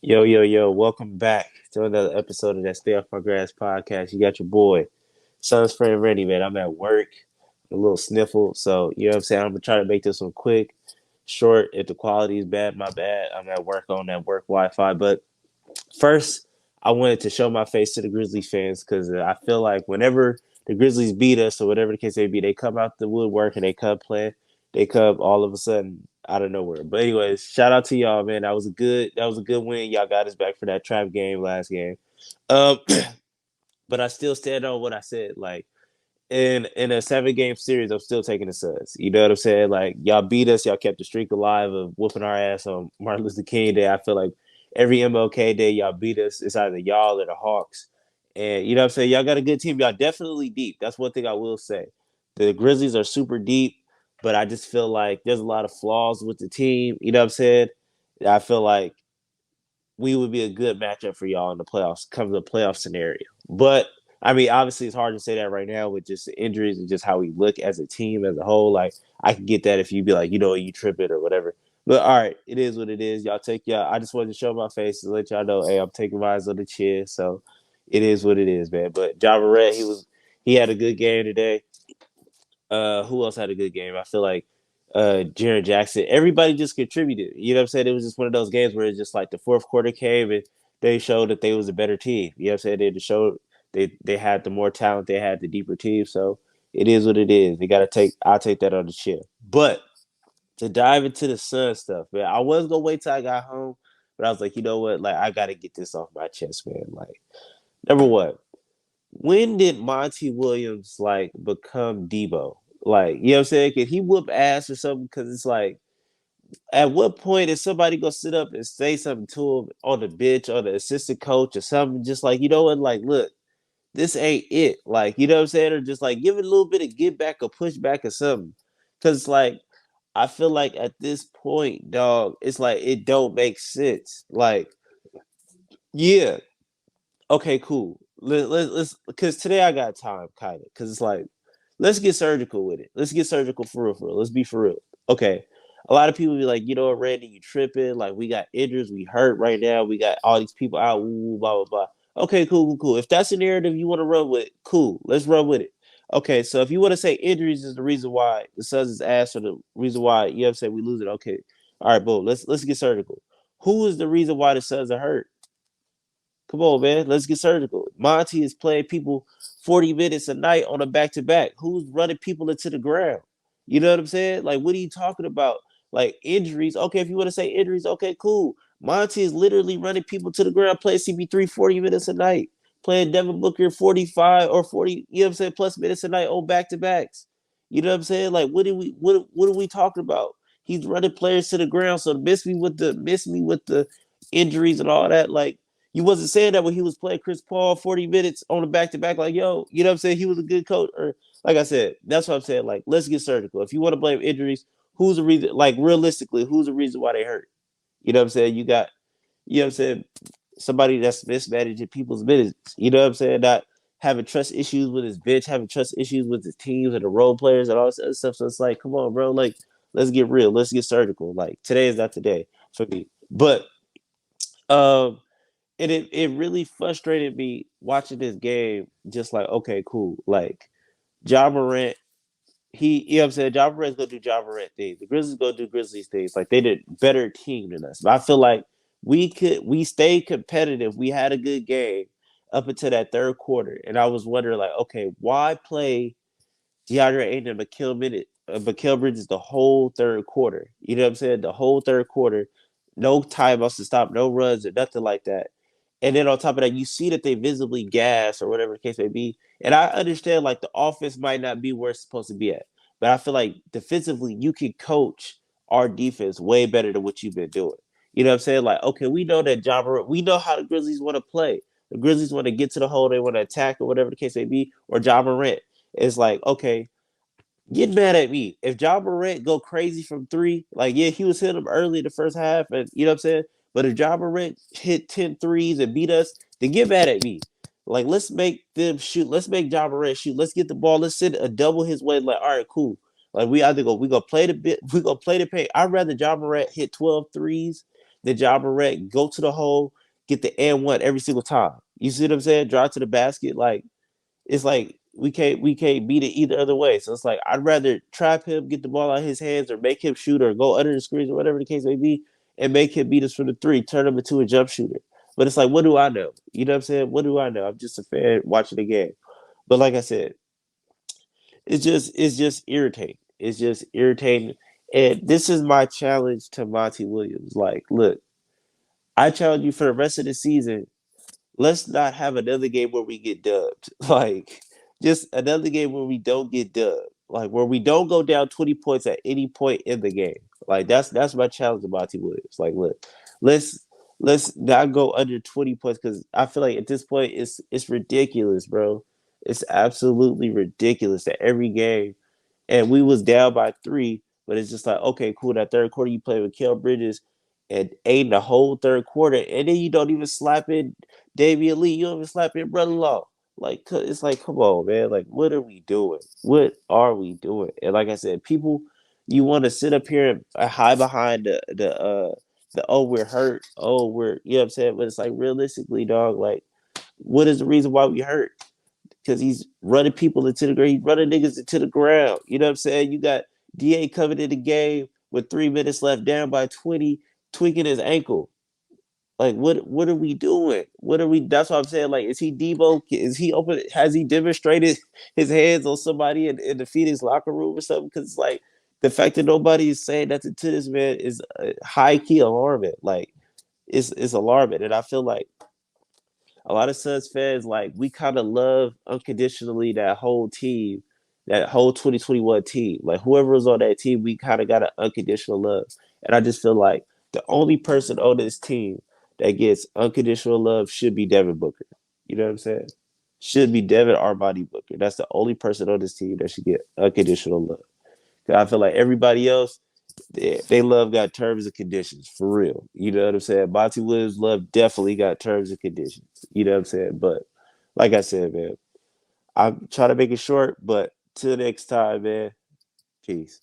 Yo, yo, yo, welcome back to another episode of that Stay Off My Grass podcast. You got your boy, Son's friend Randy, man. I'm at work, a little sniffle. So, you know what I'm saying? I'm going to try to make this one quick, short. If the quality is bad, my bad. I'm at work on that work Wi Fi. But first, I wanted to show my face to the Grizzlies fans because I feel like whenever the Grizzlies beat us or whatever the case may be, they come out the woodwork and they come playing. They come all of a sudden out of nowhere. But anyways, shout out to y'all, man. That was a good win. Y'all got us back for that trap game last game. Um, but I still stand on what I said. Like in a 7 game series, I'm still taking the Suns. You know what I'm saying? Like y'all beat us, y'all kept the streak alive of whooping our ass on Martin Luther King Day. I feel like every MLK Day y'all beat us. It's either y'all or the Hawks. And you know what I'm saying? Y'all got a good team. Y'all definitely deep. That's one thing I will say. The Grizzlies are super deep, but I just feel like there's a lot of flaws with the team. You know what I'm saying? I feel like we would be a good matchup for y'all in the playoffs, come to the playoff scenario. But I mean, obviously, it's hard to say that right now with just the injuries and just how we look as a team as a whole. Like, I can get that if you be like, you trip it or whatever. But all right, it is what it is. Y'all take y'all. I just wanted to show my face and let y'all know, hey, I'm taking my eyes on the chin. So it is what it is, man. But Ja Morant, he had a good game today. Who else had a good game? I feel like Jaren Jackson. Everybody just contributed. You know what I'm saying? It was just one of those games where it's just like the fourth quarter came and they showed that they was a better team. You know what I'm saying? They just showed they had the more talent, they had the deeper team. So it is what it is. They gotta take I'll take that on the chin. But to dive into the Sun stuff, man, I was gonna wait till I got home, but I was like, you know what? Like I gotta get this off my chest, man. Like, number one, when did Monty Williams like become Debo? Like, you know what I'm saying? Could he whoop ass or something? Because it's like, at what point is somebody gonna sit up and say something to him on the bench or the assistant coach or something? Just like, you know what? Like, look, this ain't it. Like, you know what I'm saying? Or just like give it a little bit of get back or push back or something. Because like, I feel like at this point, dog, it's like it don't make sense. Like, yeah, okay, cool. Let's because today I got time, kind of. Because it's like, let's get surgical with it. Let's get surgical for real, for real. Let's be for real. Okay. A lot of people be like, you know what, Randy, you tripping. Like, we got injuries, we hurt right now. We got all these people out, woo, blah, blah, blah. Okay, cool, cool, cool. If that's a narrative you want to run with, cool. Let's run with it. Okay, so if you want to say injuries is the reason why the Suns is ass or the reason why you have to say we lose it, okay. All right, boom. Let's get surgical. Who is the reason why the Suns are hurt? Come on, man. Let's get surgical. Monty is playing people 40 minutes a night on a back to back. Who's running people into the ground? You know what I'm saying? Like, what are you talking about? Like injuries. Okay, if you want to say injuries, okay, cool. Monty is literally running people to the ground, playing CP3 40 minutes a night, playing Devin Booker 45 or 40, you know what I'm saying, plus minutes a night on back to backs. You know what I'm saying? Like, what are we talking about? He's running players to the ground. So miss me with the injuries and all that. Like, you wasn't saying that when he was playing Chris Paul 40 minutes on the back to back, like, yo, you know what I'm saying? He was a good coach. Or like I said, that's what I'm saying. Like, let's get surgical. If you want to blame injuries, who's the reason? Like, realistically, who's the reason why they hurt? You know what I'm saying? You got, you know what I'm saying, somebody that's mismanaging people's minutes. You know what I'm saying? Not having trust issues with his bench, having trust issues with his teams and the role players and all this other stuff. So it's like, come on, bro. Like, let's get real. Let's get surgical. Like, today is not the day for me. But um and it really frustrated me watching this game. Just like, okay, cool. Like, Ja Morant, you know what I'm saying? Ja Morant's gonna do Ja Morant things. The Grizzlies gonna do Grizzlies things. Like, they did better team than us. But I feel like we stayed competitive. We had a good game up until that third quarter, and I was wondering, like, okay, why play DeAndre Ayton and Mikal Bridges the whole third quarter? You know what I'm saying? The whole third quarter, no timeouts to stop, no runs or nothing like that. And then on top of that, you see that they visibly gas or whatever the case may be. And I understand like the offense might not be where it's supposed to be at, but I feel like defensively you can coach our defense way better than what you've been doing. You know what I'm saying? Like, okay, we know that we know how the Grizzlies want to play. The Grizzlies want to get to the hole, they want to attack or whatever the case may be, or Ja Morant. It's like, okay, get mad at me. If Ja Morant go crazy from three, like, yeah, he was hitting them early in the first half, and you know what I'm saying? But if Ja Morant hit 10 threes and beat us, then get mad at me. Like, let's make them shoot. Let's make Ja Morant shoot. Let's get the ball. Let's send a double his way. Like, all right, cool. Like, we gonna play the bit, we gonna play the paint. I'd rather Ja Morant hit 12 threes the job Morant, go to the hole, get the and one every single time. You see what I'm saying? Drive to the basket. Like it's like we can't beat it either other way. So it's like I'd rather trap him, get the ball out of his hands, or make him shoot or go under the screens or whatever the case may be, and make him beat us from the three, turn him into a jump shooter. But it's like, what do I know? You know what I'm saying? What do I know? I'm just a fan watching the game. But like I said, it's just irritating. It's just irritating. And this is my challenge to Monty Williams. Like, look, I challenge you for the rest of the season, let's not have another game where we get dubbed. Like, just another game where we don't get dubbed. Like where we don't go down 20 points at any point in the game. Like that's my challenge to Monty Williams. Like, look, let's let's not go under 20 points because I feel like at this point it's ridiculous, bro. It's absolutely ridiculous that every game and we was down by three, but it's just like, okay, cool. That third quarter you play with Kel Bridges and eight in the whole third quarter, and then you don't even slap in Damian Lee. You don't even slap in brother-in-law. Like it's like, come on, man. Like, what are we doing? What are we doing? And like I said, people, you want to sit up here and hide behind the oh we're hurt, oh we're you know what I'm saying, but it's like realistically, dog. Like, what is the reason why we hurt? Because he's running people into the ground. He's running niggas into the ground. You know what I'm saying? You got DA coming in the game with 3 minutes left, down by 20, tweaking his ankle. Like, what are we doing? What are we? That's what I'm saying. Like, is he Debo? Is he open? Has he demonstrated his hands on somebody in the Phoenix locker room or something? Because it's like the fact that nobody is saying nothing to this man is high key alarming. Like, it's alarming, and I feel like a lot of Suns fans, like, we kind of love unconditionally that whole team, that whole 2021 team. Like, whoever was on that team, we kind of got an unconditional love. And I just feel like the only person on this team that gets unconditional love should be Devin Booker. You know what I'm saying? Should be Devin Armani Booker. That's the only person on this team that should get unconditional love. 'Cause I feel like everybody else, they love got terms and conditions for real. You know what I'm saying? Monty Williams love definitely got terms and conditions. You know what I'm saying? But like I said, man, I'm trying to make it short, but till next time, man. Peace.